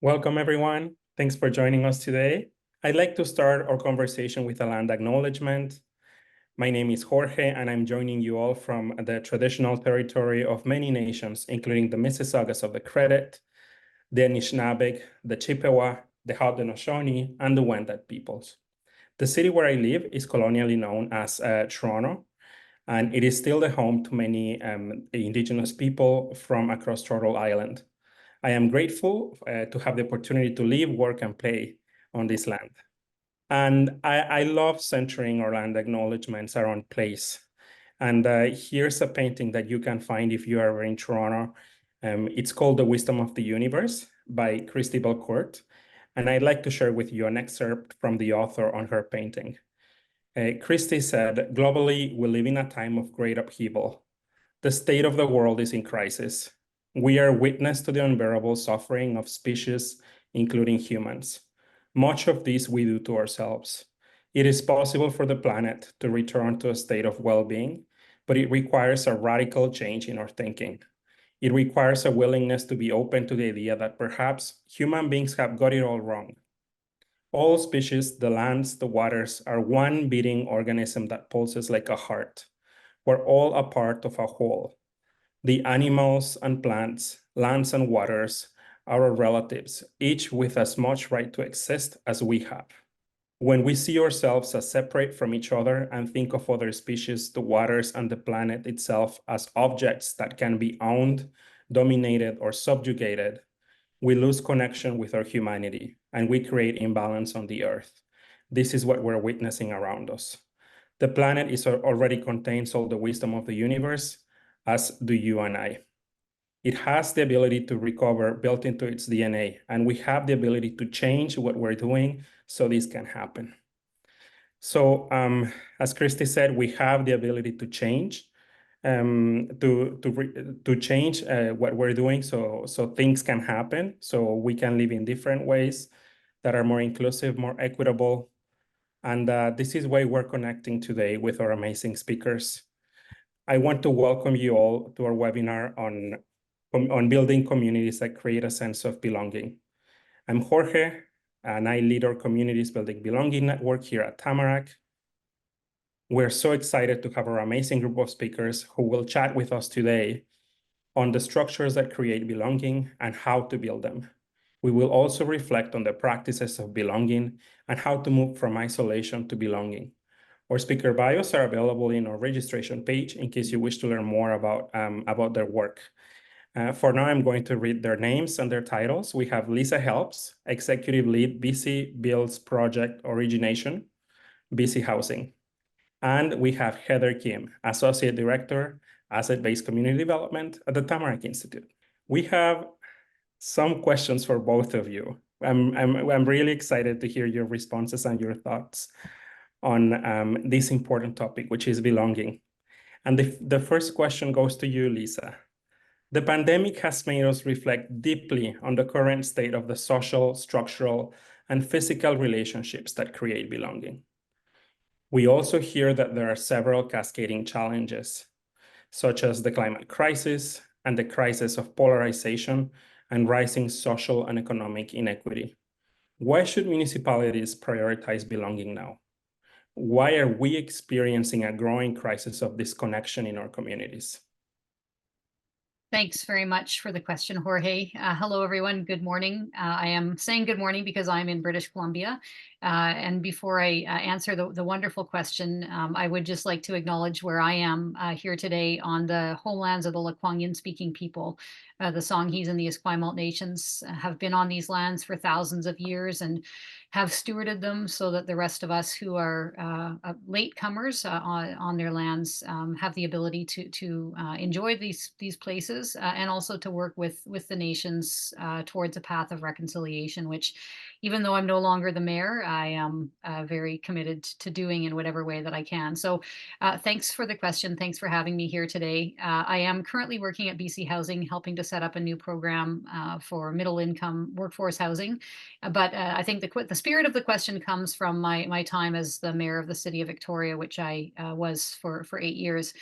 Welcome, everyone. Thanks for joining us today. I'd like to start our conversation with a land acknowledgement. My name is Jorge, and I'm joining you all from the traditional territory of many nations, including the Mississaugas of the Credit, the Anishinaabeg, the Chippewa, the Haudenosaunee, and the Wendat peoples. The city where I live is colonially known as Toronto, and it is still the home to many Indigenous people from across Turtle Island. I am grateful to have the opportunity to live, work, and play on this land. And I love centering our land acknowledgements around place. And here's a painting that you can find if you are ever in Toronto. It's called The Wisdom of the Universe by Christy Belcourt. And I'd like to share with you an excerpt from the author on her painting. Christy said, "Globally, we live in a time of great upheaval. The state of the world is in crisis. We are witness to the unbearable suffering of species, including humans. Much of this we do to ourselves. It is possible for the planet to return to a state of well-being, but it requires a radical change in our thinking. It requires a willingness to be open to the idea that perhaps human beings have got it all wrong. All species, the lands, the waters, are one beating organism that pulses like a heart. We're all a part of a whole. The animals and plants, lands and waters are our relatives, each with as much right to exist as we have. When we see ourselves as separate from each other and think of other species, the waters, and the planet itself as objects that can be owned, dominated, or subjugated, we lose connection with our humanity and we create imbalance on the earth. This is what we're witnessing around us. The planet already contains all the wisdom of the universe, as do you and I. It has the ability to recover built into its DNA, and we have the ability to change what we're doing so this can happen. So as Christy said, we have the ability to change, to change what we're doing so things can happen, so we can live in different ways that are more inclusive, more equitable. And this is why we're connecting today with our amazing speakers. I want to welcome you all to our webinar on building communities that create a sense of belonging. I'm Jorge, and I lead our Communities Building Belonging Network here at Tamarack. We're so excited to have our amazing group of speakers who will chat with us today on the structures that create belonging and how to build them. We will also reflect on the practices of belonging and how to move from isolation to belonging. Our speaker bios are available in our registration page in case you wish to learn more about their work. For now, I'm going to read their names and their titles. We have Lisa Helps, Executive Lead, BC Builds Project Origination, BC Housing. And we have Heather Kim, Associate Director, Asset-Based Community Development at the Tamarack Institute. We have some questions for both of you. I'm really excited to hear your responses and your thoughts on this important topic, which is belonging. And the first question goes to you, Lisa. The pandemic has made us reflect deeply on the current state of the social, structural, and physical relationships that create belonging. We also hear that there are several cascading challenges, such as the climate crisis and the crisis of polarization and rising social and economic inequity. Why should municipalities prioritize belonging now? Why are we experiencing a growing crisis of disconnection in our communities? Thanks very much for the question, Jorge. Hello, everyone. Good morning. I am saying good morning because I'm in British Columbia. And before I answer the wonderful question, I would just like to acknowledge where I am here today on the homelands of the Lekwungen-speaking people. The Songhees and the Esquimalt nations have been on these lands for thousands of years and have stewarded them so that the rest of us who are latecomers on their lands have the ability to enjoy these places and also to work with the nations towards a path of reconciliation, which, even though I'm no longer the mayor, I am very committed to doing in whatever way that I can. So thanks for the question. Thanks for having me here today. I am currently working at BC Housing, helping to set up a new program for middle income workforce housing. But I think the spirit of the question comes from my time as the mayor of the city of Victoria, which I was for 8 years.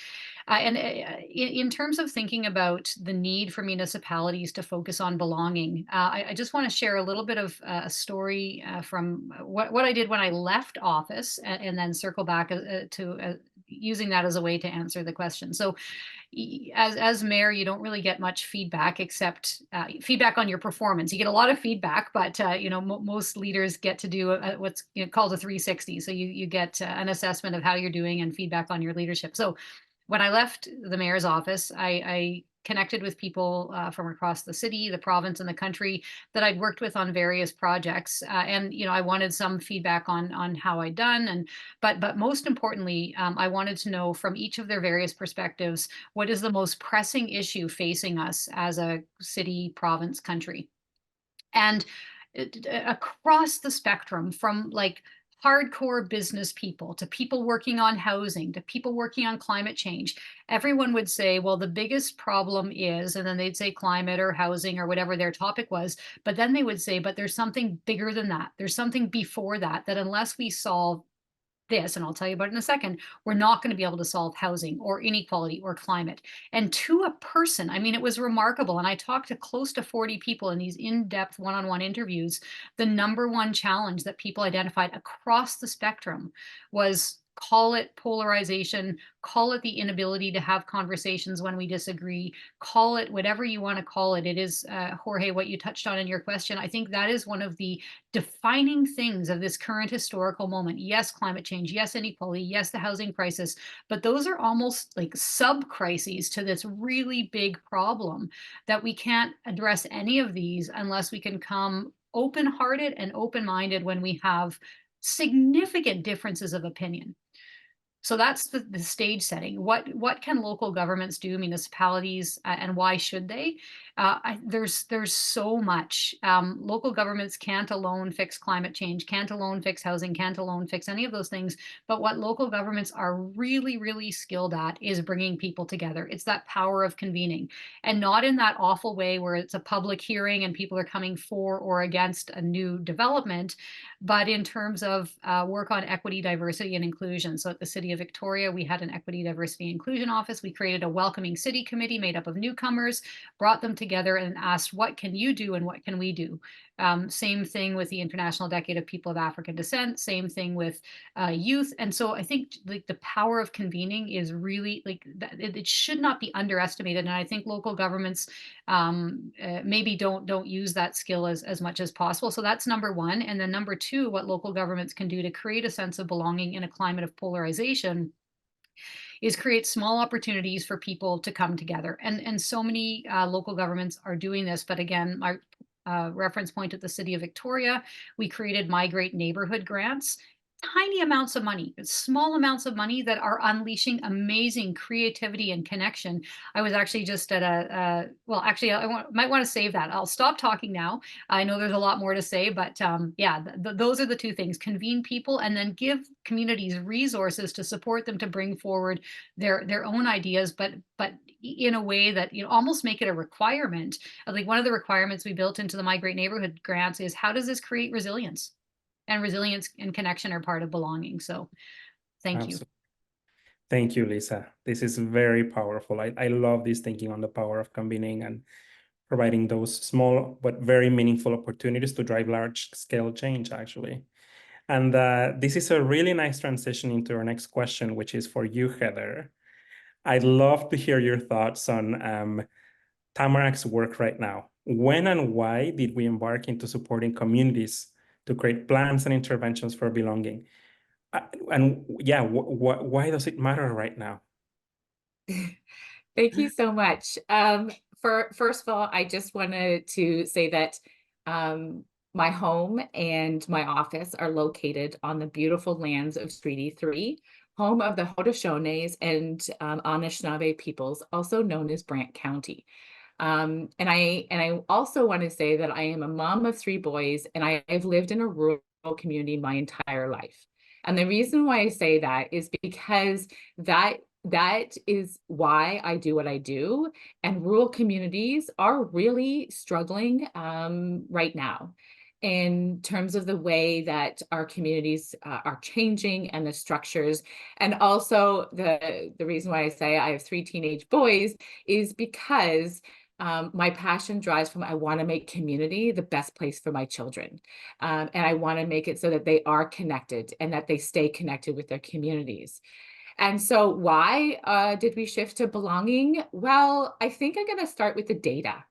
And in terms of thinking about the need for municipalities to focus on belonging, I just want to share a little bit of a story from what I did when I left office, and then circle back to using that as a way to answer the question. So as mayor, you don't really get much feedback except feedback on your performance. You get a lot of feedback, but most leaders get to do what's called a 360. So you get an assessment of how you're doing and feedback on your leadership. So when I left the mayor's office, I connected with people from across the city, the province, and the country that I'd worked with on various projects. And I wanted some feedback on how I'd done, but most importantly, I wanted to know from each of their various perspectives, what is the most pressing issue facing us as a city, province, country? And across the spectrum, from like hardcore business people to people working on housing to people working on climate change, everyone would say, well, the biggest problem is, and then they'd say climate or housing or whatever their topic was, but then they would say, but there's something bigger than that. There's something before that, that unless we solve this, and I'll tell you about it in a second, we're not going to be able to solve housing or inequality or climate. And to a person, I mean, it was remarkable. And I talked to close to 40 people in these in-depth one-on-one interviews. The number one challenge that people identified across the spectrum was, call it polarization, call it the inability to have conversations when we disagree, call it whatever you want to call it. It is, Jorge, what you touched on in your question. I think that is one of the defining things of this current historical moment. Yes, climate change, yes, inequality, yes, the housing crisis, but those are almost like sub-crises to this really big problem, that we can't address any of these unless we can come open-hearted and open-minded when we have significant differences of opinion. So that's the stage setting. What can local governments do, municipalities, and why should they? There's so much. Local governments can't alone fix climate change, can't alone fix housing, can't alone fix any of those things. But what local governments are really, really skilled at is bringing people together. It's that power of convening, and not in that awful way where it's a public hearing and people are coming for or against a new development, but in terms of work on equity, diversity, and inclusion. So at the City of Victoria, we had an equity, diversity, inclusion office. We created a welcoming city committee made up of newcomers, brought them together and asked, what can you do and what can we do? Same thing with the International Decade of People of African Descent, same thing with youth. And so I think like the power of convening is really like, it should not be underestimated. And I think local governments maybe don't use that skill as much as possible. So that's number one. And then number two, what local governments can do to create a sense of belonging in a climate of polarization is create small opportunities for people to come together. And so many local governments are doing this. But again, my reference point at the City of Victoria, we created Migrate Neighborhood Grants. Tiny amounts of money, small amounts of money that are unleashing amazing creativity and connection. I was actually just at well, actually, might want to save that. I'll stop talking now. I know there's a lot more to say, but yeah, those are the two things: convene people and then give communities resources to support them to bring forward their own ideas, but in a way that almost make it a requirement. Like one of the requirements we built into the Migrate Neighborhood Grants is, how does this create resilience? And resilience and connection are part of belonging. So thank you. Absolutely. Thank you, Lisa. This is very powerful. I love this thinking on the power of convening and providing those small but very meaningful opportunities to drive large-scale change, actually. And this is a really nice transition into our next question, which is for you, Heather. I'd love to hear your thoughts on Tamarack's work right now. When and why did we embark into supporting communities to create plans and interventions for belonging? And yeah, why does it matter right now? Thank you so much. First of all, I just wanted to say that my home and my office are located on the beautiful lands of Treaty 3, home of the Hautechones and Anishinaabe peoples, also known as Brant County. And I also want to say that I am a mom of 3 boys, and I've lived in a rural community my entire life. And the reason why I say that is because that is why I do what I do. And rural communities are really struggling right now. in terms of the way that our communities are changing and the structures. And also the reason why I say I have 3 teenage boys is because my passion drives from I want to make community the best place for my children. And I want to make it so that they are connected and that they stay connected with their communities. And so why did we shift to belonging? Well, I think I'm going to start with the data.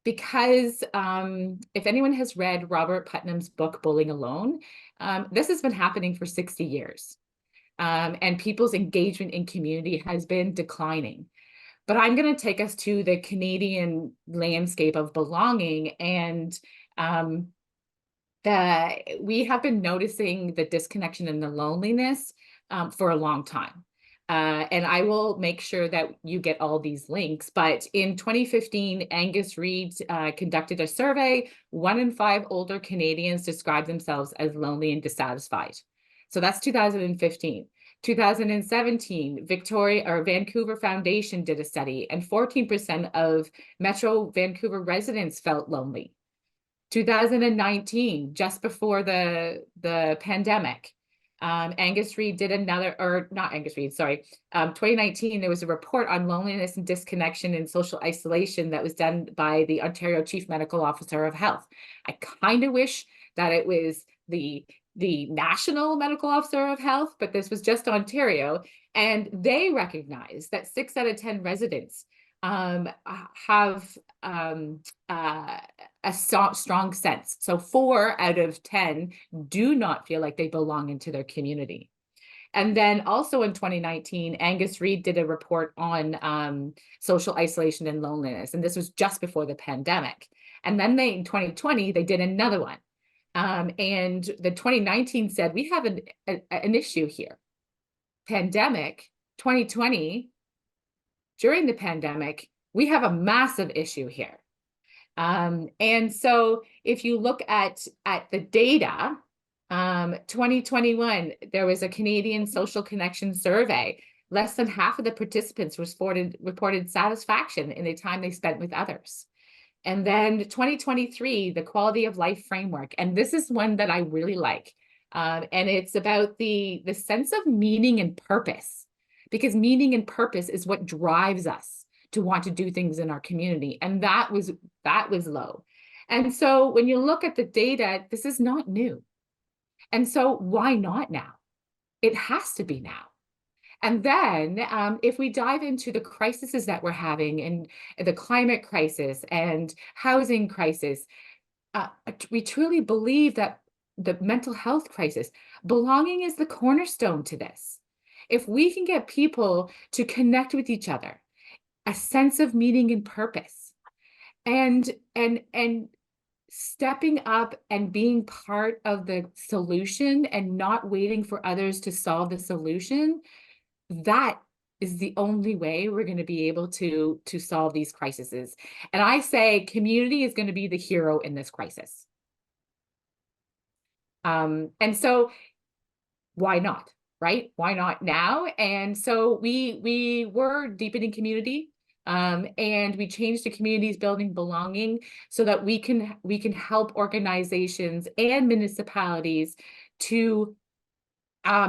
Because if anyone has read Robert Putnam's book, Bullying Alone, this has been happening for 60 years. And people's engagement in community has been declining. But I'm going to take us to the Canadian landscape of belonging. And we have been noticing the disconnection and the loneliness for a long time. And I will make sure that you get all these links. But in 2015, Angus Reid conducted a survey. 1 in 5 older Canadians described themselves as lonely and dissatisfied. So that's 2015. 2017, Vancouver Foundation did a study, and 14% of Metro Vancouver residents felt lonely. 2019, just before the pandemic, Angus Reid did another, or not Angus Reid, sorry. 2019, there was a report on loneliness and disconnection and social isolation that was done by the Ontario Chief Medical Officer of Health. I kind of wish that it was the National Medical Officer of Health, but this was just Ontario. And they recognize that 6 out of 10 residents have a strong sense. So 4 out of 10 do not feel like they belong into their community. And then also in 2019, Angus Reid did a report on social isolation and loneliness. And this was just before the pandemic. And then in 2020, they did another one. And the 2019 said, we have an issue here. Pandemic, 2020, during the pandemic, we have a massive issue here. And so if you look at the data, 2021, there was a Canadian social connection survey. Less than half of the participants reported satisfaction in the time they spent with others. And then 2023, the quality of life framework. And this is one that I really like. And it's about the sense of meaning and purpose, because meaning and purpose is what drives us to want to do things in our community. And that was low. And so when you look at the data, this is not new. And so why not now? It has to be now. And then if we dive into the crises that we're having, and the climate crisis and housing crisis, we truly believe that the mental health crisis, belonging is the cornerstone to this. If we can get people to connect with each other, a sense of meaning and purpose, and stepping up and being part of the solution and not waiting for others to solve the solution, that is the only way we're going to be able to solve these crises. And I say community is going to be the hero in this crisis. And so why not, right? Why not now? And so we were deepening community, and we changed to communities building belonging so that we can help organizations and municipalities to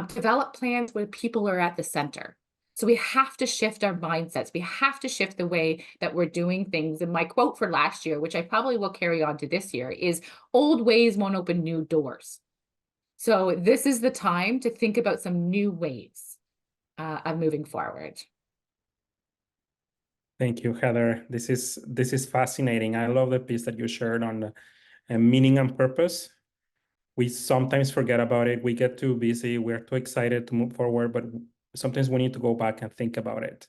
develop plans where people are at the center. So we have to shift our mindsets. We have to shift the way that we're doing things. And my quote for last year, which I probably will carry on to this year, is old ways won't open new doors. So this is the time to think about some new ways of moving forward. Thank you, Heather. This is fascinating. I love the piece that you shared on meaning and purpose. We sometimes forget about it. We get too busy. We're too excited to move forward, but sometimes we need to go back and think about it.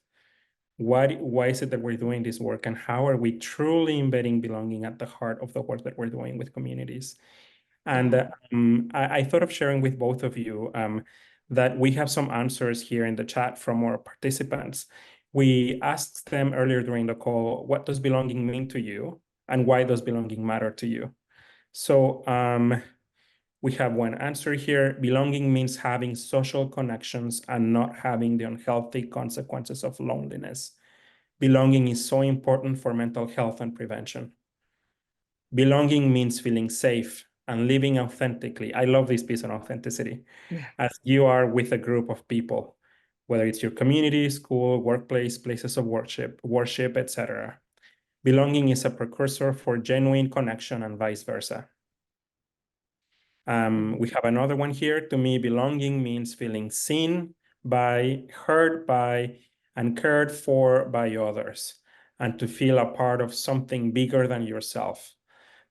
Why is it that we're doing this work, and how are we truly embedding belonging at the heart of the work that we're doing with communities? And I thought of sharing with both of you that we have some answers here in the chat from our participants. We asked them earlier during the call, what does belonging mean to you? And why does belonging matter to you? So we have one answer here. Belonging means having social connections and not having the unhealthy consequences of loneliness. Belonging is so important for mental health and prevention. Belonging means feeling safe and living authentically. I love this piece on authenticity. Yeah. As you are with a group of people, whether it's your community, school, workplace, places of worship, etc. Belonging is a precursor for genuine connection and vice versa. We have another one here. To me, belonging means feeling seen by, heard by, and cared for by others, and to feel a part of something bigger than yourself.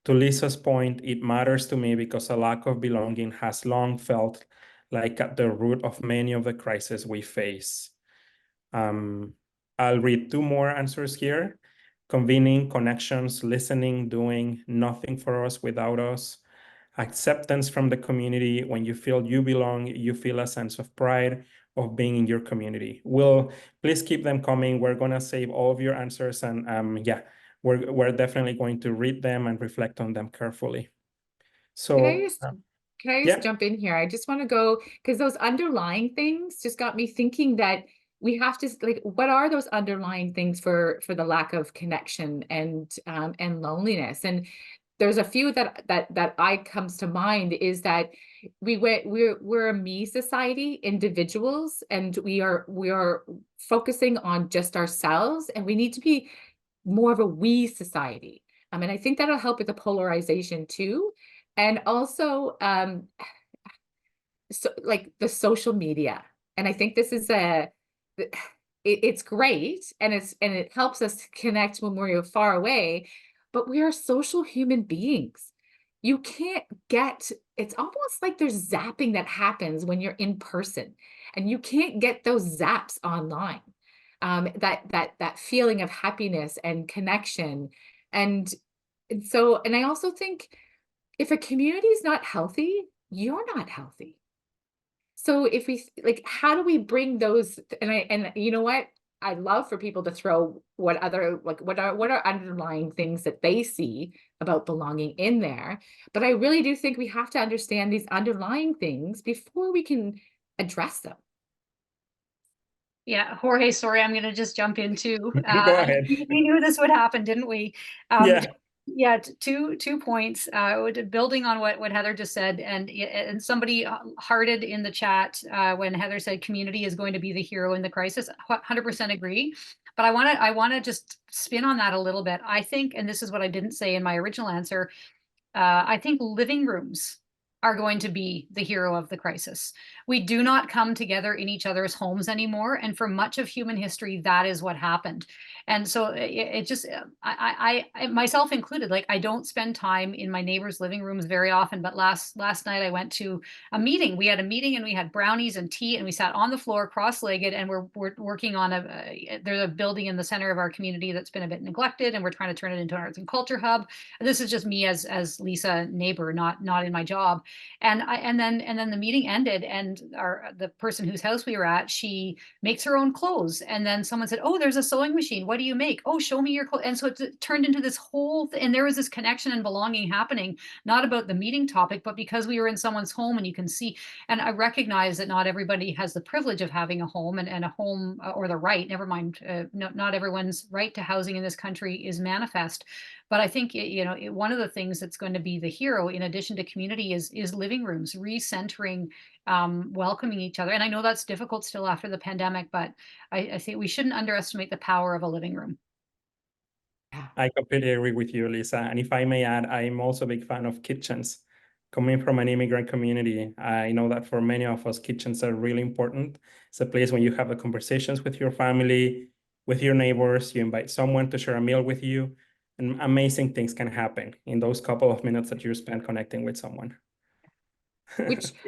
To Lisa's point, it matters to me because a lack of belonging has long felt like at the root of many of the crises we face. I'll read two more answers here. Convening, connections, listening, doing, nothing for us without us. Acceptance from the community. When you feel you belong, you feel a sense of pride of being in your community. Please keep them coming. We're gonna save all of your answers, and yeah, we're definitely going to read them and reflect on them carefully. So Can I just yeah, jump in here? I just want to go, because those underlying things just got me thinking that we have to, like, what are those underlying things for the lack of connection and loneliness? And there's a few that I comes to mind is that we're a me society, individuals, and we are focusing on just ourselves, and we need to be more of a we society. And I think that'll help with the polarization too. And also so like the social media. And I think this is it's great, and it helps us connect when we're far away, but we are social human beings. You can't get, it's almost like there's zapping that happens when you're in person, and you can't get those zaps online. That feeling of happiness and connection. And I also think if a community is not healthy, you're not healthy. So if we like, how do we bring those? And you know what? I'd love for people to throw what are underlying things that they see about belonging in there. But I really do think we have to understand these underlying things before we can address them. Yeah, Jorge, sorry, I'm going to just jump into. go ahead. We knew this would happen, didn't we? Yeah. Yeah, two points. Building on what Heather just said, and somebody hearted in the chat when Heather said community is going to be the hero in the crisis. 100% agree. But I want to just spin on that a little bit. I think, and this is what I didn't say in my original answer, I think living rooms are going to be the hero of the crisis. We do not come together in each other's homes anymore. And for much of human history, that is what happened. And so it just, I myself included, like, I don't spend time in my neighbors' living rooms very often. But last night I went to a meeting. We had a meeting and we had brownies and tea, and we sat on the floor cross-legged, and we're working on there's a building in the center of our community that's been a bit neglected, and we're trying to turn it into an arts and culture hub. And this is just me as Lisa, neighbor, not in my job. And then the meeting ended, and the person whose house we were at, she makes her own clothes. And then someone said, "Oh, there's a sewing machine. What do you make?" "Oh, show me your clothes." And so it turned into this whole and there was this connection and belonging happening, not about the meeting topic, but because we were in someone's home, and you can see. And I recognize that not everybody has the privilege of having a home, and a home, or the right, never mind, not everyone's right to housing in this country is manifest. But I think, one of the things that's going to be the hero, in addition to community, is living rooms, recentering, welcoming each other. And I know that's difficult still after the pandemic, but I think we shouldn't underestimate the power of a living room. I completely agree with you, Lisa. And if I may add, I'm also a big fan of kitchens. Coming from an immigrant community, I know that for many of us, kitchens are really important. It's a place when you have the conversations with your family, with your neighbors, you invite someone to share a meal with you, and amazing things can happen in those couple of minutes that you spend connecting with someone.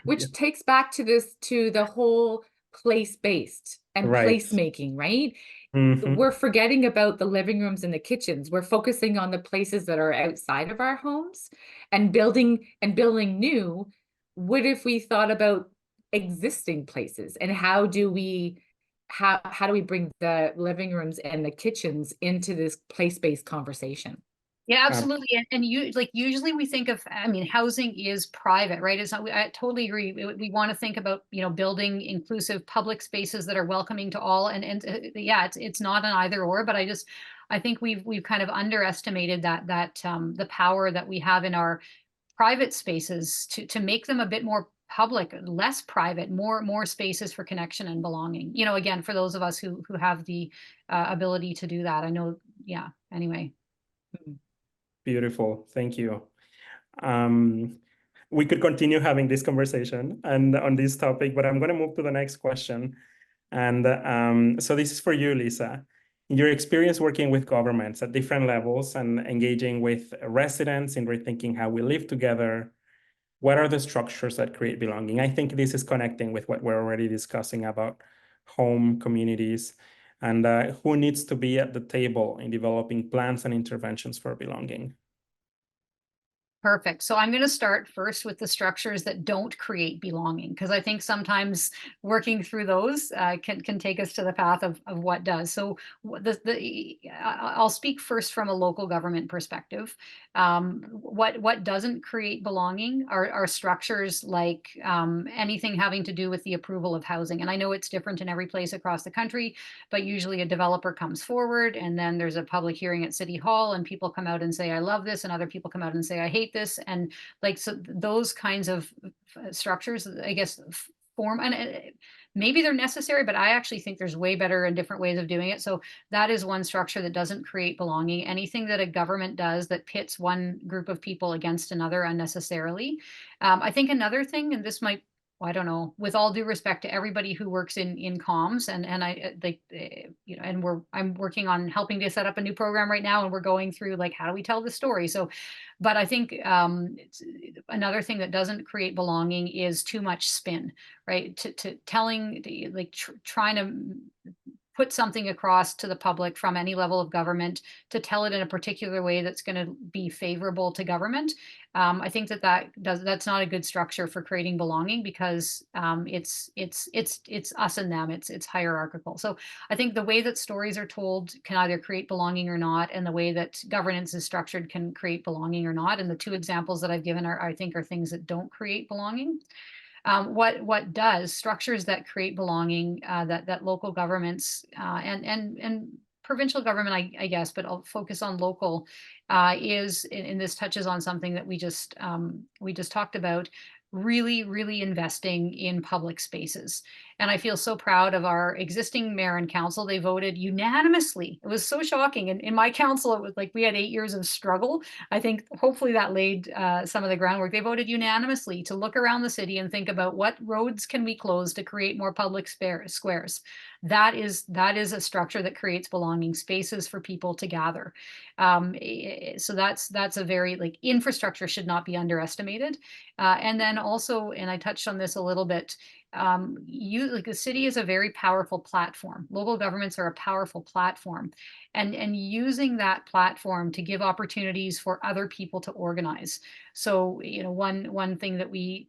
Which takes back to the whole place-based and Right. placemaking, right? Mhm. We're forgetting about the living rooms and the kitchens. We're focusing on the places that are outside of our homes and building new. What if we thought about existing places, and how do we bring the living rooms and the kitchens into this place-based conversation? Yeah, absolutely. And usually we think of, housing is private, right? It's not, I totally agree. We want to think about, building inclusive public spaces that are welcoming to all. And yeah, it's not an either or, but I think we've kind of underestimated that the power that we have in our private spaces to make them a bit more public, less private, more spaces for connection and belonging. You know, again, for those of us who have the ability to do that. I know, yeah, anyway. Beautiful, thank you. We could continue having this conversation and on this topic, but I'm going to move to the next question. And so this is for you, Lisa. In your experience working with governments at different levels and engaging with residents in rethinking how we live together, what are the structures that create belonging? I think this is connecting with what we're already discussing about home communities and who needs to be at the table in developing plans and interventions for belonging. Perfect. So I'm going to start first with the structures that don't create belonging, because I think sometimes working through those can take us to the path of what does. So I'll speak first from a local government perspective. What doesn't create belonging are structures like anything having to do with the approval of housing. And I know it's different in every place across the country, but usually a developer comes forward and then there's a public hearing at City Hall and people come out and say, I love this, and other people come out and say, I hate this. And like, so those kinds of structures, I guess, form, and maybe they're necessary, but I actually think there's way better and different ways of doing it. So that is one structure that doesn't create belonging. Anything that a government does that pits one group of people against another unnecessarily. I think another thing, and this might, I don't know, with all due respect to everybody who works in comms, and I like, you know, and I'm working on helping to set up a new program right now, and we're going through like, how do we tell the story? So, but I think another thing that doesn't create belonging is too much spin, right? To telling, like trying to put something across to the public from any level of government, to tell it in a particular way that's going to be favorable to government. I think that's not a good structure for creating belonging, because it's us and them. It's hierarchical. So I think the way that stories are told can either create belonging or not, and the way that governance is structured can create belonging or not. And the two examples that I've given I think are things that don't create belonging. What does, structures that create belonging, that local governments and provincial government, I guess, but I'll focus on local, is, and this touches on something that we just talked about, really investing in public spaces. And I feel so proud of our existing mayor and council. They voted unanimously. It was so shocking. And in my council, it was like we had 8 years of struggle. I think hopefully that laid some of the groundwork. They voted unanimously to look around the city and think about what roads can we close to create more public squares. That is a structure that creates belonging spaces for people to gather. So that's a very, like, infrastructure should not be underestimated. And then also, and I touched on this a little bit, like the city is a very powerful platform. Local governments are a powerful platform, and using that platform to give opportunities for other people to organize. So, you know, one thing that we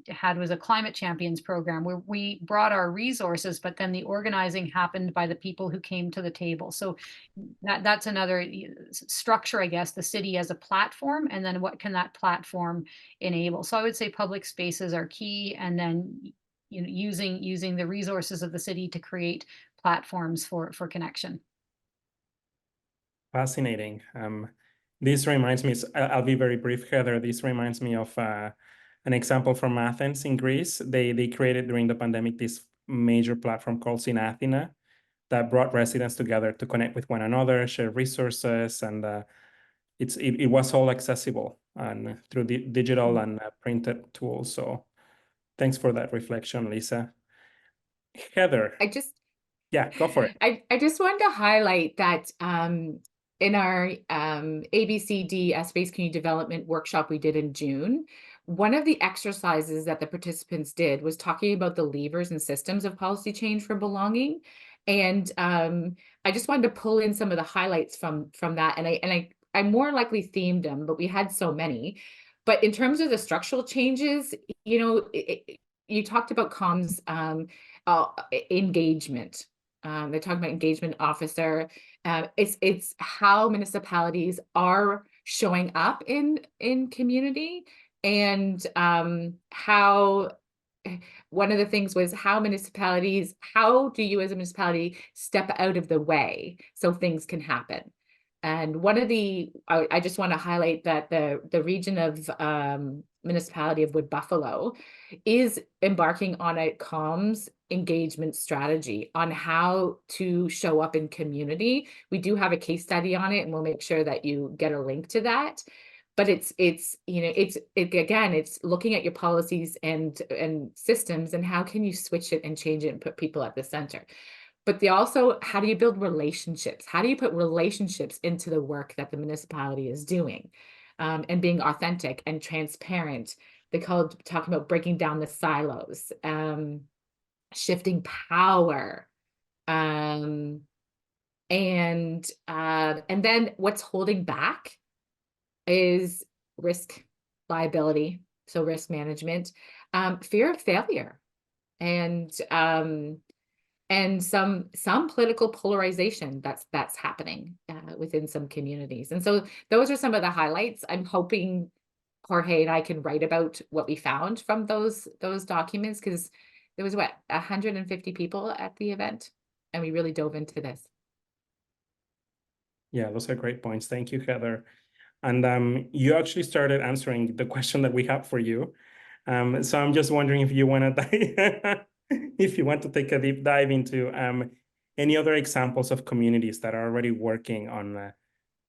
had was a climate champions program where we brought our resources, but then the organizing happened by the people who came to the table. So that's another structure, I guess, the city as a platform, and then what can that platform enable? So I would say public spaces are key, and then, you know, using the resources of the city to create platforms for connection. Fascinating. This reminds me, I'll be very brief, Heather. This reminds me of an example from Athens in Greece. They created during the pandemic this major platform called Synathina that brought residents together to connect with one another, share resources, and it was all accessible and through the digital and printed tools. So thanks for that reflection, Lisa. Heather. Yeah, go for it. I just wanted to highlight that in our ABCD Space Community Development workshop we did in June, one of the exercises that the participants did was talking about the levers and systems of policy change for belonging. And I just wanted to pull in some of the highlights from that. And I more likely themed them, but we had so many. But in terms of the structural changes, you know, you talked about comms engagement. They talk about engagement officer. It's how municipalities are showing up in community, and how one of the things was how do you as a municipality step out of the way so things can happen? And one of I just want to highlight that the region of municipality of Wood Buffalo is embarking on a comms engagement strategy on how to show up in community. We do have a case study on it, and we'll make sure that you get a link to that. But it's again, it's looking at your policies and systems, and how can you switch it and change it and put people at the center. But they also, how do you build relationships? How do you put relationships into the work that the municipality is doing, and being authentic and transparent? They talking about breaking down the silos, shifting power, and then what's holding back is risk, liability, so risk management, fear of failure, and some political polarization that's happening within some communities. And so those are some of the highlights. I'm hoping Jorge and I can write about what we found from those documents, because there was 150 people at the event, and we really dove into this. Yeah, those are great points. Thank you, Heather. And you actually started answering the question that we have for you. So I'm just wondering if you want to if you want to take a deep dive into any other examples of communities that are already working on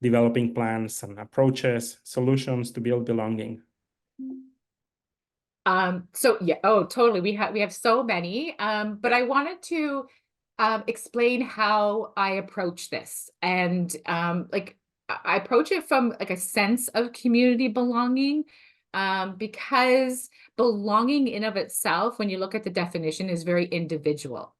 developing plans and approaches, solutions to build belonging. So yeah, oh, totally. We have so many, but I wanted to explain how I approach this. And like, I approach it from like a sense of community belonging, because belonging in of itself, when you look at the definition, is very individual.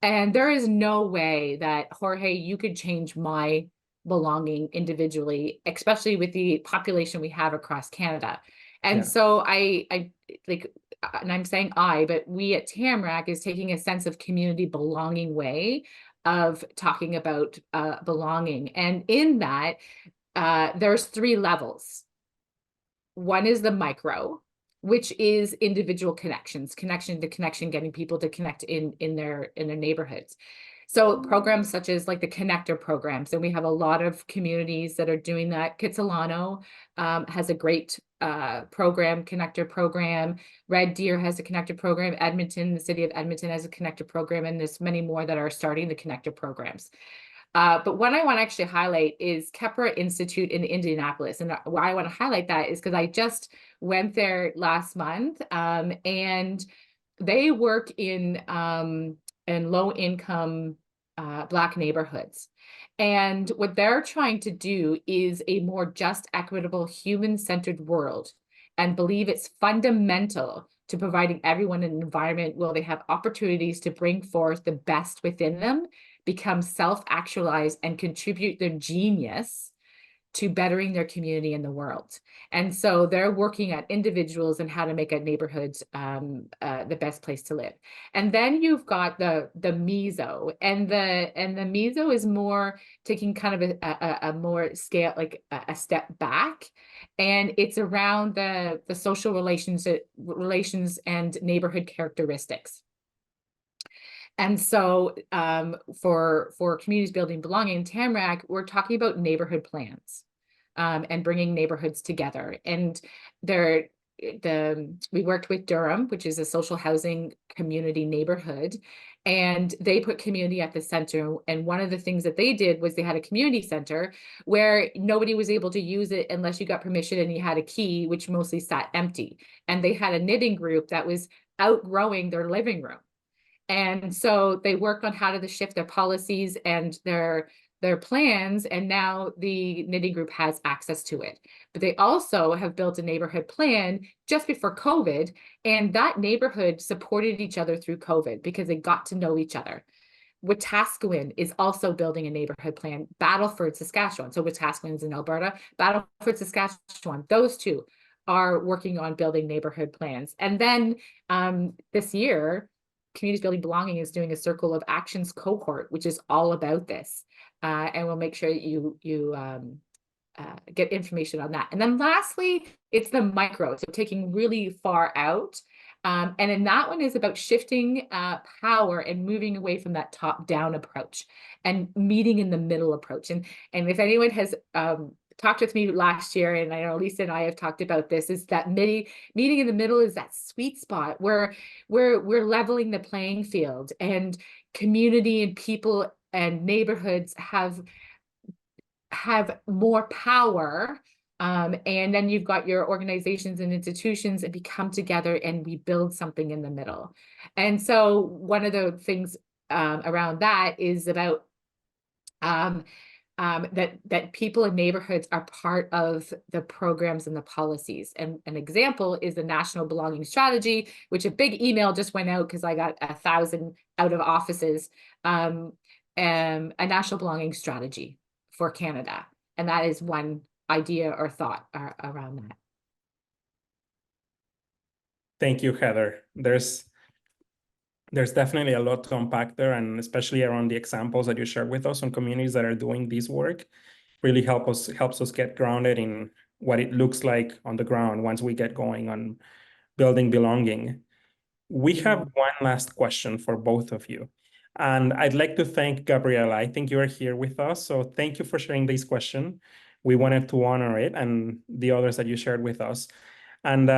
And there is no way that, Jorge, you could change my belonging individually, especially with the population we have across Canada. And so I like, and I'm saying but we at Tamarack is taking a sense of community belonging way of talking about belonging. And in that, there's 3 levels. One is the micro, which is individual connections, connection to connection, getting people to connect in their neighborhoods. So programs such as like the connector programs, and we have a lot of communities that are doing that. Kitsilano has a great program, connector program. Red Deer has a connector program. Edmonton, the city of Edmonton, has a connector program, and there's many more that are starting the connector programs. But what I want to actually highlight is Kepra Institute in Indianapolis. And why I want to highlight that is because I just went there last month, and they work in low-income Black neighborhoods. And what they're trying to do is a more just, equitable, human-centered world, and believe it's fundamental to providing everyone an environment where they have opportunities to bring forth the best within them, become self-actualized, and contribute their genius to bettering their community and the world. And so they're working at individuals and how to make a neighborhood the best place to live. And then you've got the meso, and the meso is more taking kind of a more scale, like a step back, and it's around the social relations and neighborhood characteristics. And so for communities building belonging in Tamarack, we're talking about neighborhood plans, and bringing neighborhoods together. And we worked with Durham, which is a social housing community neighborhood, and they put community at the center. And one of the things that they did was they had a community center where nobody was able to use it unless you got permission and you had a key, which mostly sat empty. And they had a knitting group that was outgrowing their living room. And so they worked on how to shift their policies and their plans, and now the knitting group has access to it. But they also have built a neighborhood plan just before COVID, and that neighborhood supported each other through COVID because they got to know each other. Wetaskiwin is also building a neighborhood plan. Battleford, Saskatchewan. So Wetaskiwin's in Alberta. Battleford, Saskatchewan. Those two are working on building neighborhood plans. And then this year, Communities Building Belonging is doing a Circle of Actions cohort, which is all about this. And we'll make sure you get information on that. And then lastly, it's the micro, so taking really far out. And then that one is about shifting power and moving away from that top-down approach and meeting in the middle approach. And if anyone has talked with me last year, and I know Lisa and I have talked about this, is that meeting in the middle is that sweet spot where we're leveling the playing field, and community and people and neighborhoods have more power. And then you've got your organizations and institutions, and we come together and we build something in the middle. And so one of the things around that is about that people in neighborhoods are part of the programs and the policies. And an example is the National Belonging Strategy, which a big email just went out because I got 1,000 out of offices, a National Belonging Strategy for Canada. And that is one idea or thought around that. Thank you, Heather. There's definitely a lot to unpack there, and especially around the examples that you shared with us on communities that are doing this work really helps us get grounded in what it looks like on the ground once we get going on building belonging. We have one last question for both of you. And I'd like to thank Gabriela. I think you are here with us. So thank you for sharing this question. We wanted to honor it and the others that you shared with us. And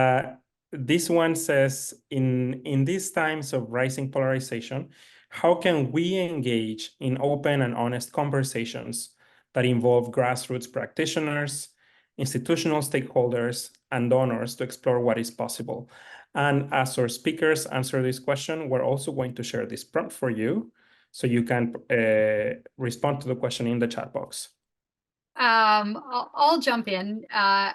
this one says, in these times of rising polarization, how can we engage in open and honest conversations that involve grassroots practitioners, institutional stakeholders, and donors to explore what is possible? And as our speakers answer this question, we're also going to share this prompt for you so you can respond to the question in the chat box. I'll jump in. I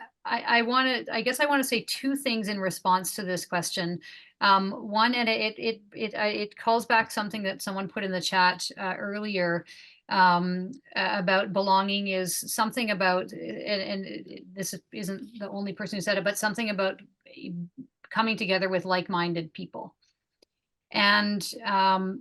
guess I want to say two things in response to this question. One, and it calls back something that someone put in the chat earlier about belonging, is something about, and this isn't the only person who said it, but something about coming together with like-minded people. And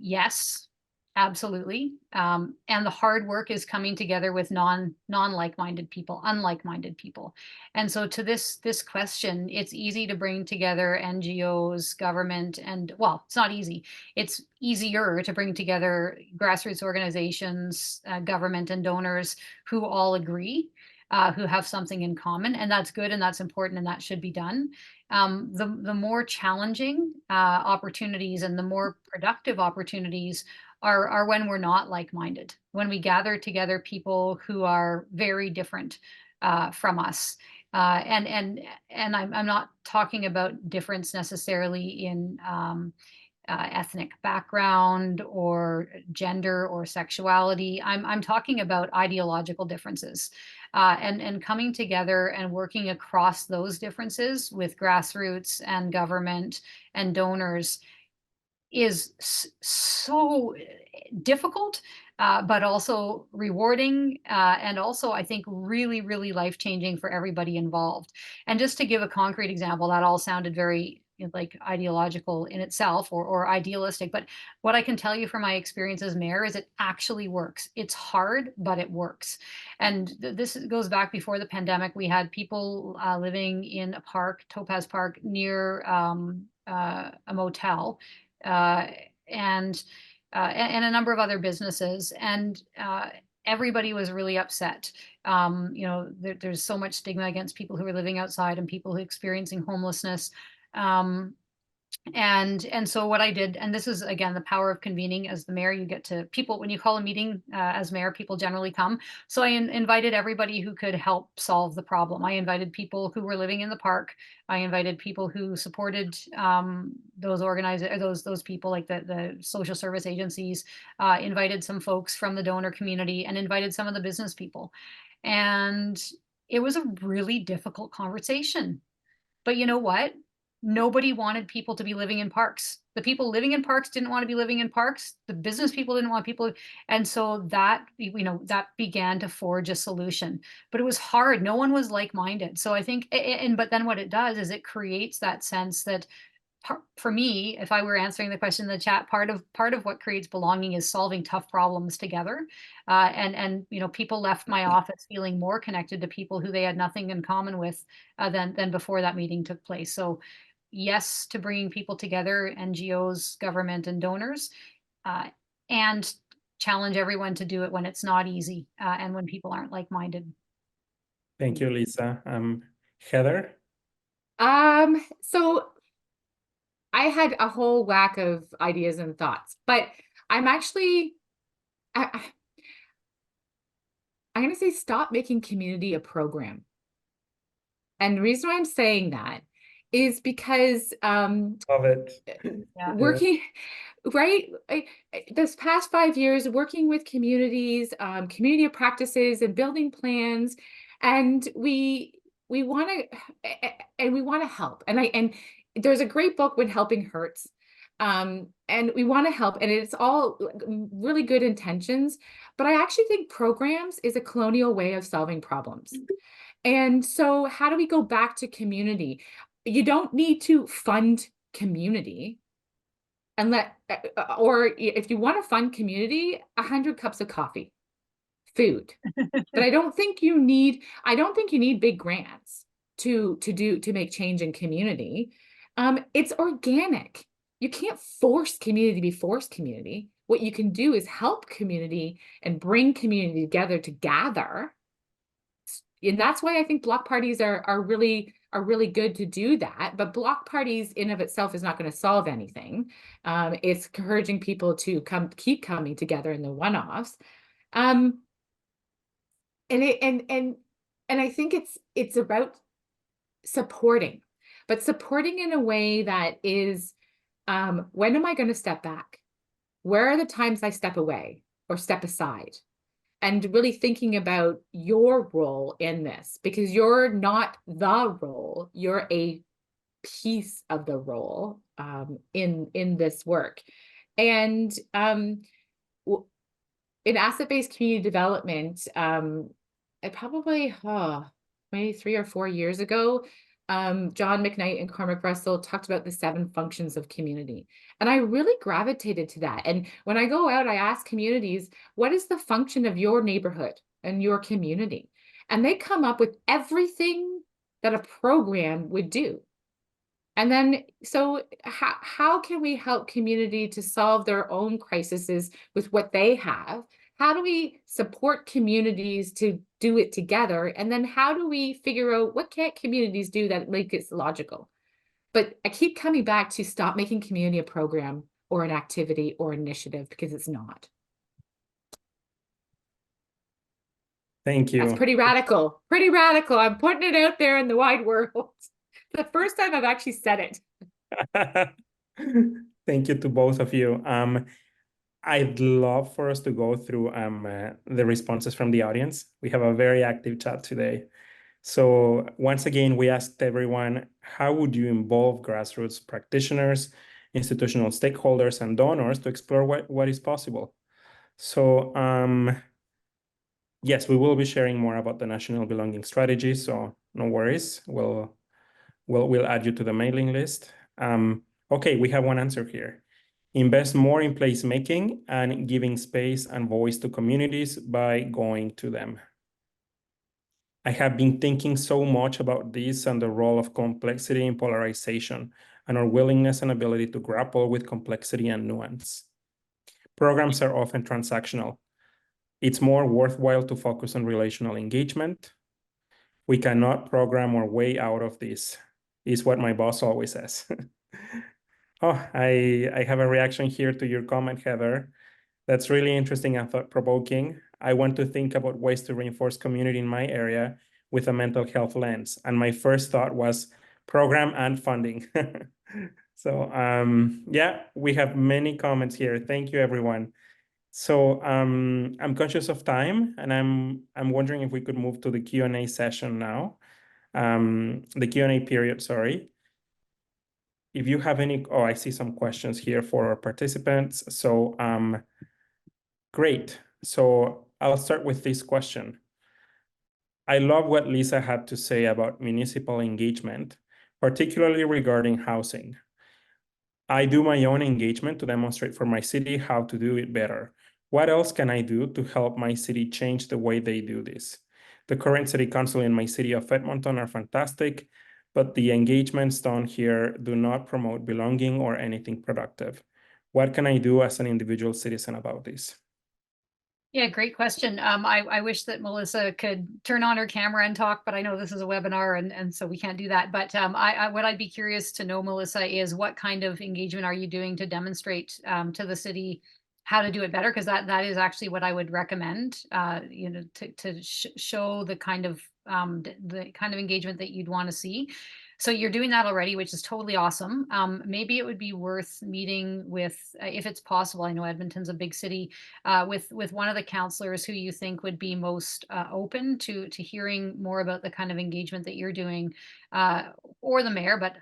yes, absolutely. And the hard work is coming together with non-like-minded people, unlike-minded people. And so to this question, it's easy to bring together NGOs, government, and, well, it's not easy. It's easier to bring together grassroots organizations, government, and donors who all agree, who have something in common. And that's good, and that's important, and that should be done. The more challenging opportunities and the more productive opportunities are when we're not like-minded, when we gather together people who are very different from us. And I'm not talking about difference necessarily in ethnic background or gender or sexuality. I'm talking about ideological differences, and coming together and working across those differences with grassroots and government and donors is so difficult, but also rewarding, and also I think really, really life-changing for everybody involved. And just to give a concrete example, that all sounded very like ideological in itself, or idealistic, but what I can tell you from my experience as mayor is it actually works. It's hard, but it works. And this goes back before the pandemic. We had people living in a park, Topaz Park, near a motel, and a number of other businesses, and everybody was really upset. There's so much stigma against people who are living outside and people who are experiencing homelessness. And so what I did, and this is again the power of convening as the mayor, you get to people, when you call a meeting as mayor, people generally come. So I invited everybody who could help solve the problem. I invited people who were living in the park. I invited people who supported those people, like the social service agencies, invited some folks from the donor community, and invited some of the business people. And it was a really difficult conversation. But you know what? Nobody wanted people to be living in parks. The people living in parks didn't want to be living in parks. The business people didn't want people. And so that began to forge a solution. But it was hard. No one was like-minded. So I think, but then what it does is it creates that sense that, for me, if I were answering the question in the chat, part of what creates belonging is solving tough problems together. And people left my office feeling more connected to people who they had nothing in common with than before that meeting took place. So yes to bringing people together, NGOs, government, and donors, and challenge everyone to do it when it's not easy and when people aren't like-minded. Thank you, Lisa. Heather? So I had a whole whack of ideas and thoughts, but I'm actually, I'm going to say stop making community a program. And the reason why I'm saying that is because Love it. working, right? This past 5 years, working with communities, community practices and building plans, and we want to help. And there's a great book, When Helping Hurts. And we want to help, and it's all really good intentions, but I actually think programs is a colonial way of solving problems. And so how do we go back to community? You don't need to fund community and or if you want to fund community, 100 cups of coffee, food. But I don't think you need big grants to make change in community. It's organic. You can't force community to be forced community. What you can do is help community and bring community together to gather. And that's why I think block parties are really good to do that. But block parties in of itself is not going to solve anything. It's encouraging people to keep coming together in the one-offs. And I think it's about supporting, but supporting in a way that is, when am I going to step back? Where are the times I step away or step aside? And really thinking about your role in this, because you're not the role, you're a piece of the role in this work. And in asset-based community development, probably maybe 3 or 4 years ago, John McKnight and Cormac Russell talked about the 7 functions of community. And I really gravitated to that. And when I go out, I ask communities, what is the function of your neighborhood and your community? And they come up with everything that a program would do. And then, so how can we help community to solve their own crises with what they have? How do we support communities to do it together? And then how do we figure out what can't communities do that make it logical? But I keep coming back to stop making community a program or an activity or initiative, because it's not. Thank you. That's pretty radical. Pretty radical. I'm putting it out there in the wide world. The first time I've actually said it. Thank you to both of you. I'd love for us to go through the responses from the audience. We have a very active chat today. So once again, we asked everyone, how would you involve grassroots practitioners, institutional stakeholders, and donors to explore what is possible? So yes, we will be sharing more about the National Belonging Strategy, so no worries. We'll add you to the mailing list. Okay, we have one answer here. Invest more in placemaking and giving space and voice to communities by going to them. I have been thinking so much about this and the role of complexity in polarization and our willingness and ability to grapple with complexity and nuance. Programs are often transactional. It's more worthwhile to focus on relational engagement. We cannot program our way out of this, is what my boss always says. Oh, I have a reaction here to your comment, Heather. That's really interesting and thought-provoking. I want to think about ways to reinforce community in my area with a mental health lens. And my first thought was program and funding. So yeah, we have many comments here. Thank you, everyone. So I'm conscious of time, and I'm wondering if we could move to the Q&A session now. The Q&A period, sorry. If you have any, oh, I see some questions here for our participants. So great. So I'll start with this question. I love what Lisa had to say about municipal engagement, particularly regarding housing. I do my own engagement to demonstrate for my city how to do it better. What else can I do to help my city change the way they do this? The current city council in my city of Edmonton are fantastic, but the engagements done here do not promote belonging or anything productive. What can I do as an individual citizen about this? Yeah, great question. I wish that Melissa could turn on her camera and talk, but I know this is a webinar and so we can't do that. But what I'd be curious to know, Melissa, is what kind of engagement are you doing to demonstrate to the city how to do it better? Because that is actually what I would recommend, to show the kind of engagement that you'd want to see. So you're doing that already, which is totally awesome. Maybe it would be worth meeting with, if it's possible, I know Edmonton's a big city, with one of the counselors who you think would be most open to hearing more about the kind of engagement that you're doing, or the mayor. But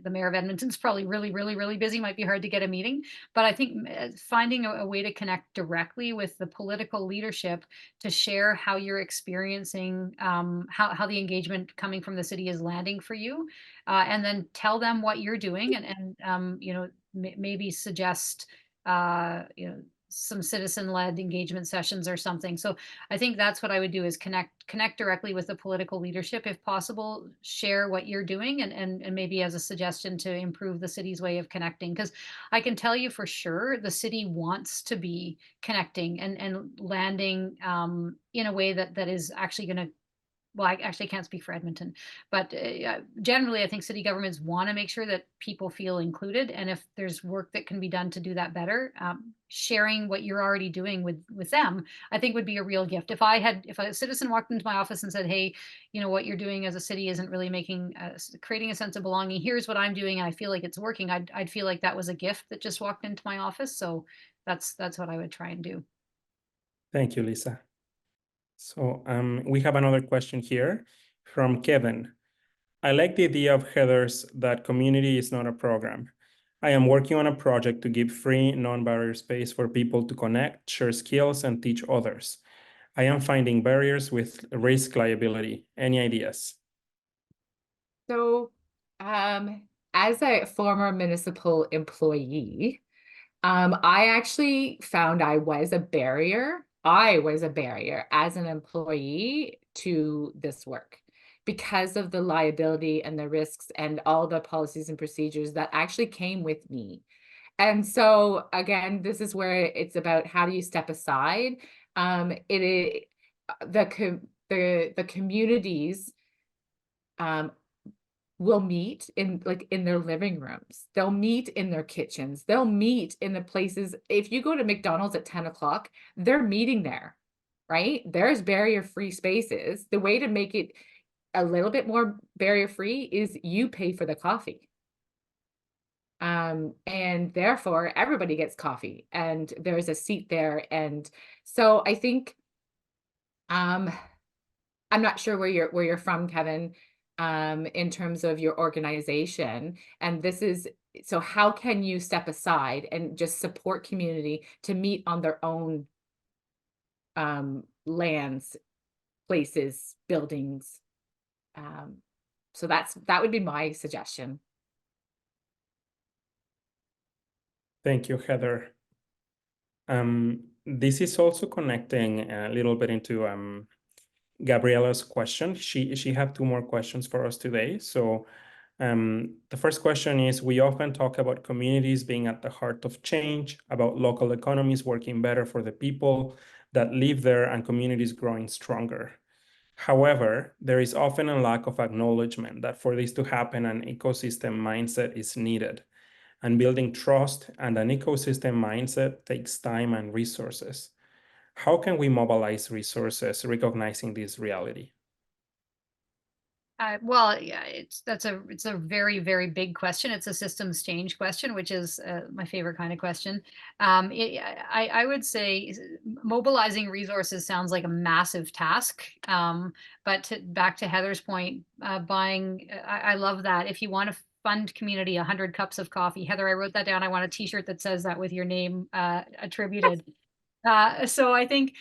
the mayor of Edmonton's probably really, really, really busy. Might be hard to get a meeting. But I think finding a way to connect directly with the political leadership to share how you're experiencing, how the engagement coming from the city is landing for you, and then tell them what you're doing, and maybe suggest some citizen-led engagement sessions or something. So I think that's what I would do, is connect directly with the political leadership if possible, share what you're doing, and maybe as a suggestion to improve the city's way of connecting. Because I can tell you for sure the city wants to be connecting and landing in a way that is actually going to, well, I actually can't speak for Edmonton, but generally, I think city governments want to make sure that people feel included. And if there's work that can be done to do that better, sharing what you're already doing with them, I think would be a real gift. If a citizen walked into my office and said, "Hey, what you're doing as a city isn't really creating a sense of belonging. Here's what I'm doing, and I feel like it's working," I'd feel like that was a gift that just walked into my office. So that's what I would try and do. Thank you, Lisa. So we have another question here from Kevin. I like the idea of Heather's that community is not a program. I am working on a project to give free, non-barrier space for people to connect, share skills, and teach others. I am finding barriers with risk liability. Any ideas? So, as a former municipal employee, I actually found I was a barrier. I was a barrier as an employee to this work because of the liability and the risks and all the policies and procedures that actually came with me. And so again, this is where it's about how do you step aside. It is the communities will meet in their living rooms. They'll meet in their kitchens. They'll meet in the places. If you go to McDonald's at 10 o'clock, they're meeting there, right? There's barrier-free spaces. The way to make it a little bit more barrier-free is you pay for the coffee. And therefore everybody gets coffee and there's a seat there. And so I think, I'm not sure where you're from, Kevin, in terms of your organization. And so how can you step aside and just support community to meet on their own lands, places, buildings? So that would be my suggestion. Thank you, Heather. This is also connecting a little bit into Gabriella's question. She had two more questions for us today. So the first question is, we often talk about communities being at the heart of change, about local economies working better for the people that live there and communities growing stronger. However, there is often a lack of acknowledgement that for this to happen, an ecosystem mindset is needed. And building trust and an ecosystem mindset takes time and resources. How can we mobilize resources recognizing this reality? Well, yeah, it's a very, very big question. It's a systems change question, which is my favorite kind of question. I would say mobilizing resources sounds like a massive task. But back to Heather's point, I love that. If you want to fund community 100 cups of coffee, Heather, I wrote that down. I want a t-shirt that says that with your name attributed. So I think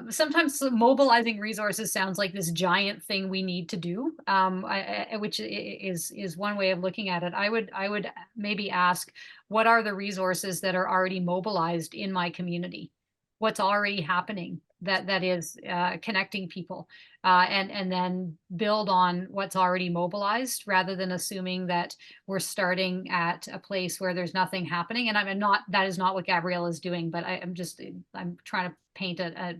sometimes mobilizing resources sounds like this giant thing we need to do, which is one way of looking at it. I would maybe ask, what are the resources that are already mobilized in my community? What's already happening? that is connecting people, and then build on what's already mobilized, rather than assuming that we're starting at a place where there's nothing happening. And I'm not, that is not what Gabrielle is doing, but I'm trying to paint a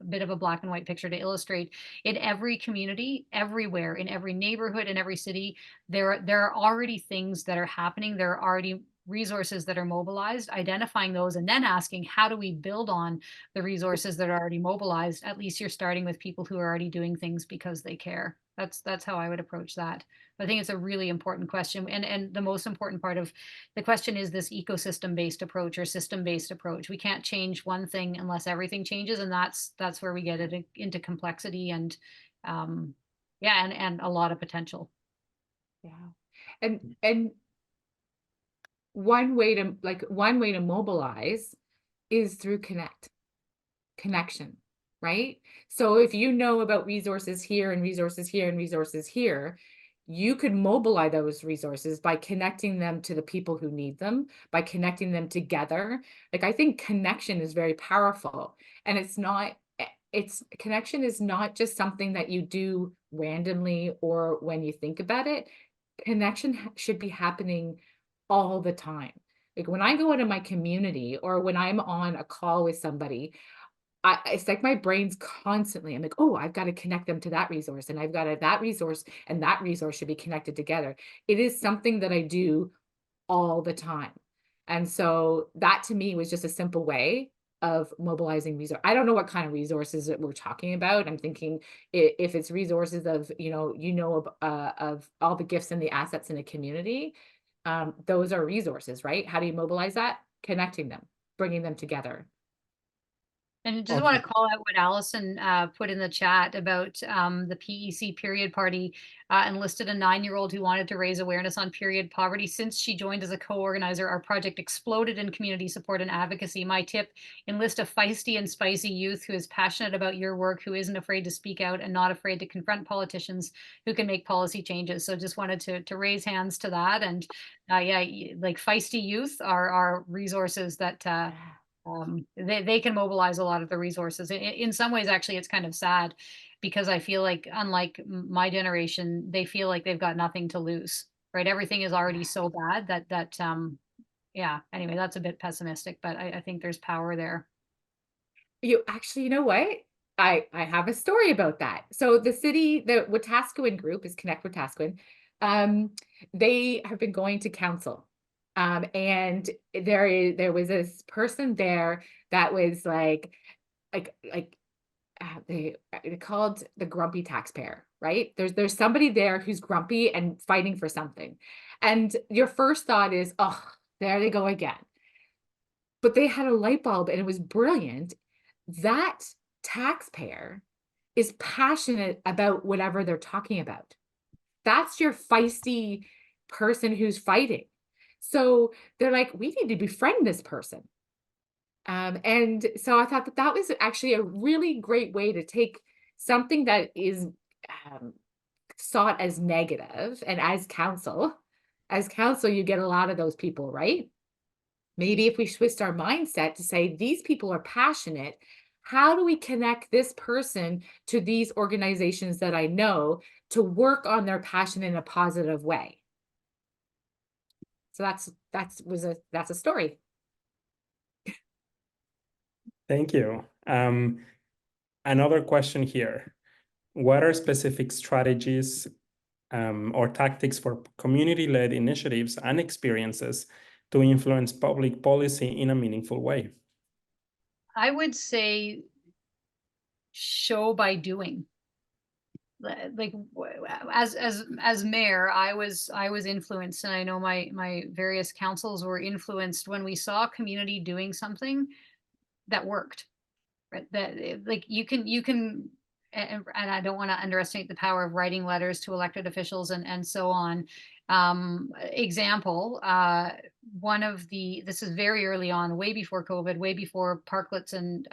bit of a black and white picture to illustrate. In every community, everywhere, in every neighborhood, in every city, there are already things that are happening. There are already resources that are mobilized, identifying those, and then asking, how do we build on the resources that are already mobilized? At least you're starting with people who are already doing things because they care. That's how I would approach that. I think it's a really important question. And the most important part of the question is this ecosystem-based approach or system-based approach. We can't change one thing unless everything changes. And that's where we get it into complexity and yeah, and a lot of potential. Yeah. And one way to mobilize is through connection, right? So if you know about resources here and resources here and resources here, you could mobilize those resources by connecting them to the people who need them, by connecting them together. Like, I think connection is very powerful, and connection is not just something that you do randomly or when you think about it. Connection should be happening all the time. Like, when I go into my community or when I'm on a call with somebody, it's like my brain's constantly, I'm like, oh, I've got to connect them to that resource, and I've got that resource, and that resource should be connected together. It is something that I do all the time. And so that to me was just a simple way of mobilizing resources. I don't know what kind of resources that we're talking about. I'm thinking if it's resources of, of all the gifts and the assets in a community, those are resources, right? How do you mobilize that? Connecting them, bringing them together. And I just want to call out what Allison put in the chat about the PEC period party, enlisted a 9-year-old who wanted to raise awareness on period poverty. Since she joined as a co-organizer, our project exploded in community support and advocacy. My tip, enlist a feisty and spicy youth who is passionate about your work, who isn't afraid to speak out and not afraid to confront politicians who can make policy changes. So just wanted to raise hands to that. And yeah, like feisty youth are resources that they can mobilize a lot of the resources. In some ways, actually, it's kind of sad, because I feel like, unlike my generation, they feel like they've got nothing to lose, right? Everything is already so bad that yeah, anyway, that's a bit pessimistic, but I think there's power there. You know what? I have a story about that. So the Wetaskiwin group is Connect Wetaskiwin. They have been going to council. And there was this person there that was like they called the grumpy taxpayer, right? There's somebody there who's grumpy and fighting for something. And your first thought is, oh, there they go again. But they had a light bulb, and it was brilliant. That taxpayer is passionate about whatever they're talking about. That's your feisty person who's fighting. So they're like, we need to befriend this person. And so I thought that was actually a really great way to take something that is sought as negative, and as council, you get a lot of those people, right? Maybe if we switched our mindset to say, these people are passionate, how do we connect this person to these organizations that I know to work on their passion in a positive way? So that's a story. Thank you. Another question here. What are specific strategies or tactics for community-led initiatives and experiences to influence public policy in a meaningful way? I would say show by doing. Like, as mayor, I was influenced, and I know my various councils were influenced when we saw a community doing something that worked, right? That, like, you can and I don't want to underestimate the power of writing letters to elected officials and so on. Example, this is very early on, way before COVID, way before parklets and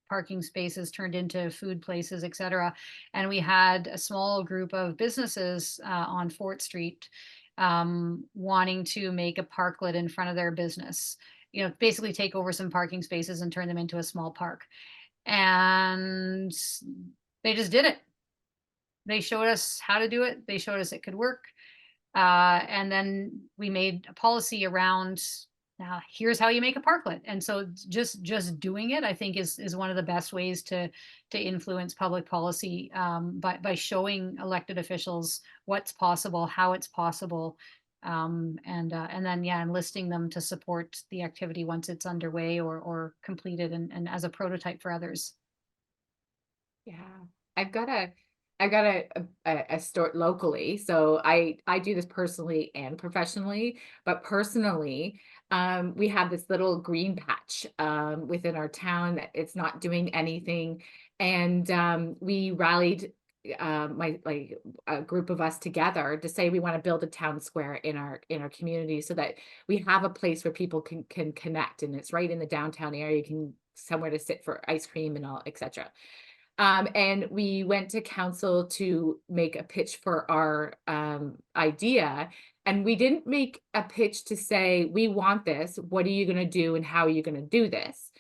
parking spaces turned into food places, etc. And we had a small group of businesses on Fort Street wanting to make a parklet in front of their business, basically take over some parking spaces and turn them into a small park. and they just did it. They showed us how to do it. They showed us it could work. And then we made a policy around, here's how you make a parklet. And so just doing it, I think, is one of the best ways to influence public policy, by showing elected officials what's possible, how it's possible, and then enlisting them to support the activity once it's underway or completed, and as a prototype for others. Yeah, I've got a store locally, so I do this personally and professionally. But personally, we have this little green patch within our town that it's not doing anything, and we rallied a group of us together to say we want to build a town square in our community, so that we have a place where people can connect, and it's right in the downtown area. You can somewhere to sit for ice cream and all, etc. And we went to council to make a pitch for our idea. And we didn't make a pitch to say, we want this, what are you going to do and how are you going to do this?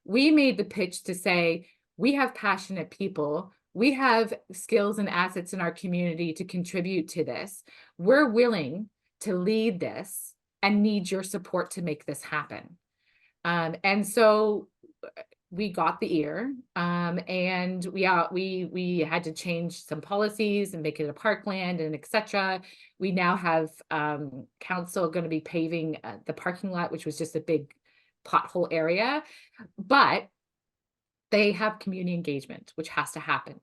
We made the pitch to say, we have passionate people. We have skills and assets in our community to contribute to this. We're willing to lead this and need your support to make this happen. And so we got the ear, and we had to change some policies and make it a parkland and etc. We now have council going to be paving the parking lot, which was just a big pothole area, but they have community engagement, which has to happen.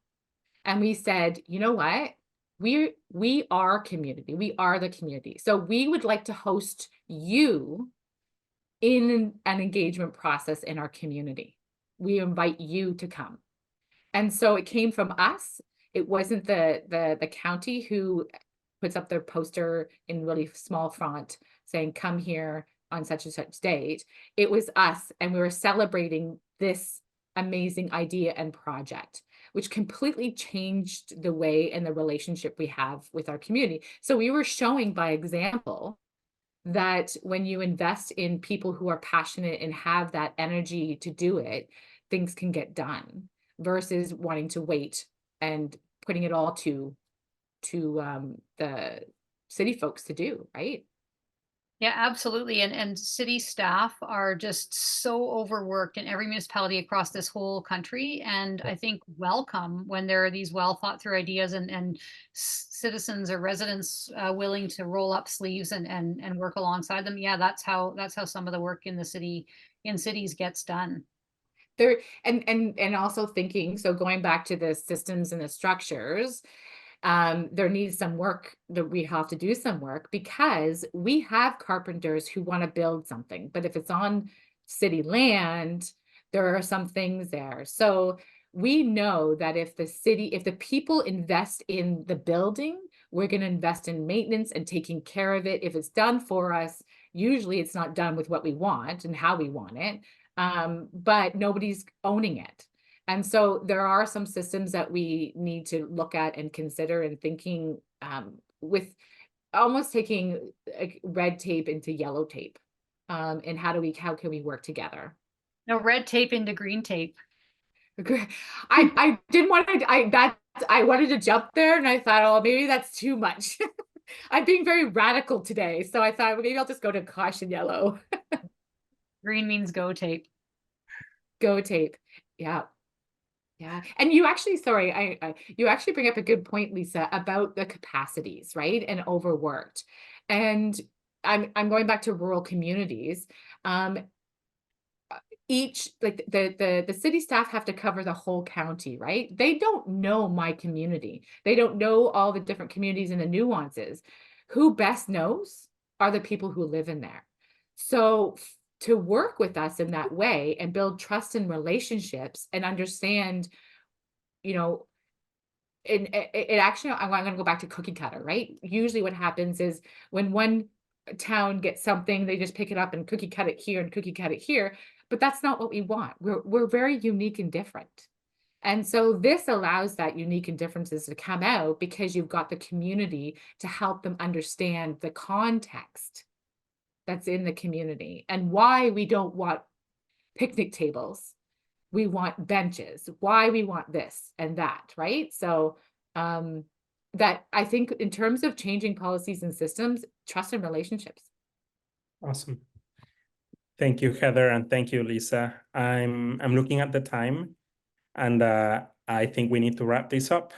And we said, you know what? We are community. We are the community. So we would like to host you in an engagement process in our community. We invite you to come. And so it came from us. It wasn't the county who puts up their poster in really small font saying, come here on such and such date. It was us, and we were celebrating this amazing idea and project, which completely changed the way and the relationship we have with our community. So we were showing by example that when you invest in people who are passionate and have that energy to do it, things can get done, versus wanting to wait and putting it all to the city folks to do, right? Yeah, absolutely. And city staff are just so overworked in every municipality across this whole country. And I think welcome when there are these well thought through ideas and citizens or residents willing to roll up sleeves and work alongside them. Yeah, that's how some of the work in cities gets done. There and also thinking, so going back to the systems and the structures, there needs some work, that we have to do some work, because we have carpenters who want to build something, but if it's on city land, there are some things there. So we know that if the people invest in the building, we're going to invest in maintenance and taking care of it. If it's done for us, usually it's not done with what we want and how we want it, but nobody's owning it. And so there are some systems that we need to look at and consider, and thinking with almost taking red tape into yellow tape, and how can we work together? No, red tape into green tape. I didn't want to, I wanted to jump there, and I thought, oh, maybe that's too much. I'm being very radical today, so I thought, well, maybe I'll just go to caution yellow. Green means go tape. Go tape. Yeah. Yeah. And you actually, sorry, you actually bring up a good point, Lisa, about the capacities, right? And overworked. And I'm going back to rural communities. Each, like the city staff have to cover the whole county, right? They don't know my community. They don't know all the different communities and the nuances. Who best knows are the people who live in there. So to work with us in that way and build trust and relationships and understand, you know, it actually, I'm going to go back to cookie cutter, right? Usually what happens is when one town gets something, they just pick it up and cookie cut it here and cookie cut it here, but that's not what we want. We're very unique and different. And so this allows that unique and differences to come out, because you've got the community to help them understand the context that's in the community and why we don't want picnic tables we want benches, why we want this and that, right? So that I think in terms of changing policies and systems, trust and relationships. Awesome. Thank you, Heather, and thank you, Lisa. I'm looking at the time, and I think we need to wrap this up.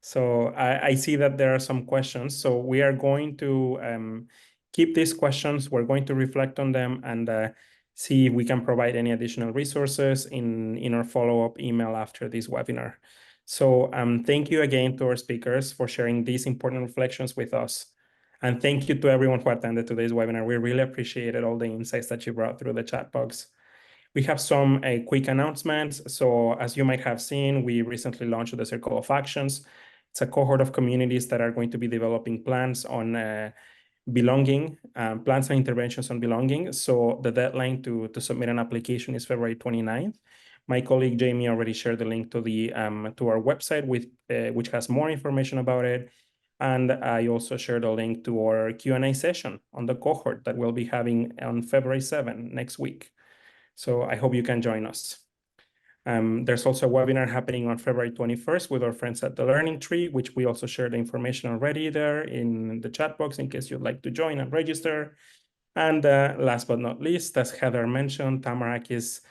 So I see that there are some questions. So we are going to keep these questions. We're going to reflect on them and see if we can provide any additional resources in our follow-up email after this webinar. So thank you again to our speakers for sharing these important reflections with us. And thank you to everyone who attended today's webinar. We really appreciated all the insights that you brought through the chat box. We have some quick announcements. So as you might have seen, we recently launched the Circle of Actions. It's a cohort of communities that are going to be developing plans on belonging, plans and interventions on belonging. So the deadline to submit an application is February 29th. My colleague Jamie already shared the link to our website which has more information about it. And I also shared a link to our Q&A session on the cohort that we'll be having on February 7th next week. So I hope you can join us. There's also a webinar happening on February 21st with our friends at the Learning Tree, which we also shared the information already there in the chat box in case you'd like to join and register. And last but not least, as Heather mentioned, Tamarack is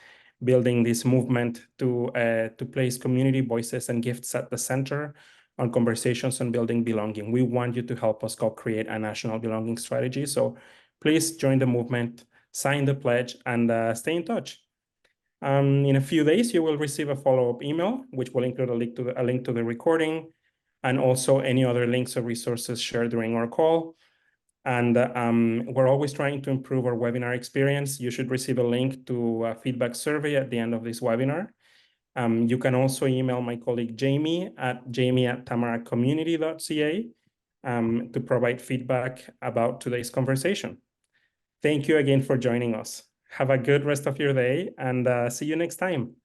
building this movement to place community voices and gifts at the center on conversations on building belonging. We want you to help us co-create a national belonging strategy. So please join the movement, sign the pledge, and stay in touch. In a few days, you will receive a follow-up email, which will include a link to the recording and also any other links or resources shared during our call. And we're always trying to improve our webinar experience. You should receive a link to a feedback survey at the end of this webinar. You can also email my colleague Jamie at jamie@tamarackcommunity.ca to provide feedback about today's conversation. Thank you again for joining us. Have a good rest of your day and see you next time.